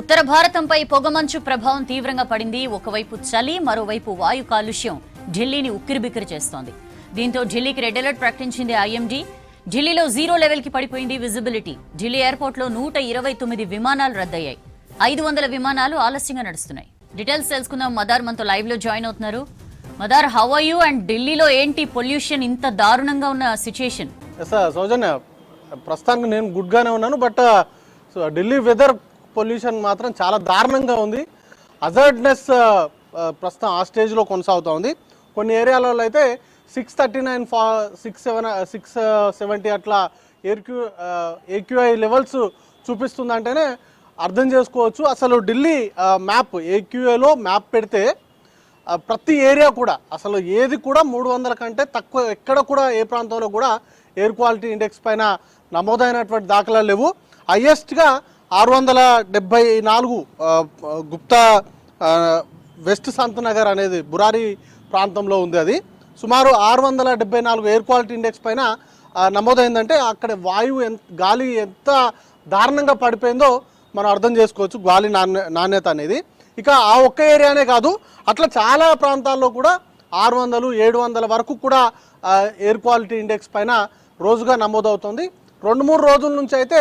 ఉత్తర భారతంపై పొగమంచు ప్రభావం తీవ్రంగా పడింది. ఒకవైపు చలి, మరోవైపు వాయు కాలుష్యం ఢిల్లీని ఉక్కిరిబిక్కిరి చేస్తోంది. దీంతో ఢిల్లీకి రెడ్ అలర్ట్ ప్రకటించింది ఐఎండీ. ఢిల్లీలో 0 లెవెల్ కి పడిపోయింది విజిబిలిటీ. ఢిల్లీ ఎయిర్పోర్ట్ లో 129 విమానాలు రద్దయ్యాయి. 500 విమానాలు ఆలస్యంగా నడుస్తున్నాయి. డీటెయిల్స్ తెలుసుకుందాం. మదార్ మనతో లైవ్ లో జాయిన్ అవుతున్నారు. Madar, how are you? And ఢిల్లీలో ఏంటి పొల్యూషన్ ఇంత దారుణంగా ఉన్న సిచ్యుయేషన్? సౌజన్య, ప్రస్తుతానికి నేను గుడ్ గానే ఉన్నాను. బట్ ఢిల్లీ వెదర్ పొల్యూషన్ మాత్రం చాలా దారుణంగా ఉంది. అజర్డ్నెస్ ప్రస్తుతం ఆ స్టేజ్లో కొనసాగుతూ ఉంది. కొన్ని ఏరియాలలో అయితే 639, 670 అట్లా ఏక్యూఐ లెవెల్స్ చూపిస్తుందంటేనే అర్థం చేసుకోవచ్చు. అసలు ఢిల్లీ మ్యాప్ ఏక్యూఐలో మ్యాప్ పెడితే ప్రతి ఏరియా కూడా అసలు ఏది కూడా 300 కంటే తక్కువ ఎక్కడ కూడా ఏ ప్రాంతంలో కూడా ఎయిర్ క్వాలిటీ ఇండెక్స్ పైన నమోదైనటువంటి దాఖలాలు లేవు. హైయెస్ట్గా 674 గుప్తా వెస్ట్ సంత్ నగర్ అనేది బురారి ప్రాంతంలో ఉంది. అది సుమారు 674 ఎయిర్ క్వాలిటీ ఇండెక్స్ పైన నమోదైందంటే అక్కడ గాలి ఎంత దారుణంగా పడిపోయిందో మనం అర్థం చేసుకోవచ్చు, గాలి నాణ్యత అనేది. ఇక ఆ ఒక్క ఏరియానే కాదు, అట్లా చాలా ప్రాంతాల్లో కూడా 600, 700 వరకు కూడా ఎయిర్ క్వాలిటీ ఇండెక్స్ పైన రోజుగా నమోదవుతుంది. 2-3 రోజుల నుంచి అయితే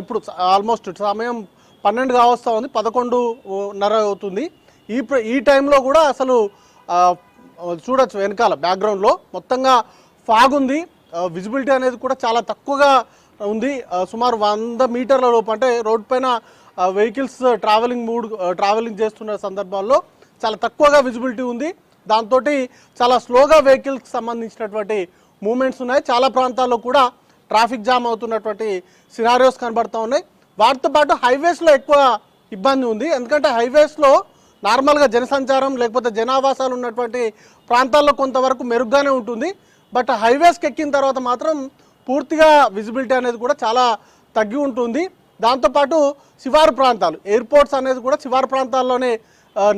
ఇప్పుడు ఆల్మోస్ట్ సమయం 12 కావస్తూ ఉంది, 11:30 అవుతుంది. ఈ టైంలో కూడా అసలు చూడొచ్చు వెనకాల బ్యాక్గ్రౌండ్లో మొత్తంగా ఫాగ్ ఉంది. విజిబిలిటీ అనేది కూడా చాలా తక్కువగా ఉంది. సుమారు 100 మీటర్ల లోపు, అంటే రోడ్ పైన వెహికల్స్ ట్రావెలింగ్ చేస్తున్న సందర్భాల్లో చాలా తక్కువగా విజిబిలిటీ ఉంది. దాంతో చాలా స్లోగా వెహికల్స్కి సంబంధించినటువంటి మూమెంట్స్ ఉన్నాయి. చాలా ప్రాంతాల్లో కూడా ట్రాఫిక్ జామ్ అవుతున్నటువంటి సినారియోస్ కనబడుతూ ఉన్నాయి. వాటితో పాటు హైవేస్లో ఎక్కువ ఇబ్బంది ఉంది. ఎందుకంటే హైవేస్లో నార్మల్గా జనసంచారం లేకపోతే జనావాసాలు ఉన్నటువంటి ప్రాంతాల్లో కొంతవరకు మెరుగ్గానే ఉంటుంది. బట్ హైవేస్కి ఎక్కిన తర్వాత మాత్రం పూర్తిగా విజిబిలిటీ అనేది కూడా చాలా తగ్గి ఉంటుంది. దాంతోపాటు శివారు ప్రాంతాలు, ఎయిర్పోర్ట్స్ అనేది కూడా శివారు ప్రాంతాల్లోనే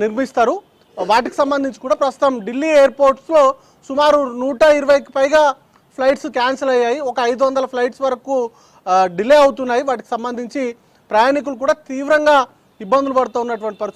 నిర్మిస్తారు. వాటికి సంబంధించి కూడా ప్రస్తుతం ఢిల్లీ ఎయిర్పోర్ట్స్లో సుమారు 120కి పైగా ఫ్లైట్స్ క్యాన్సిల్ అయ్యాయి. ఒక 500 ఫ్లైట్స్ వరకు డిలే అవుతున్నాయి. వాటికి సంబంధించి ప్రయాణికులు కూడా తీవ్రంగా ఇబ్బందులు పడుతూ ఉన్నటువంటి పరిస్థితి.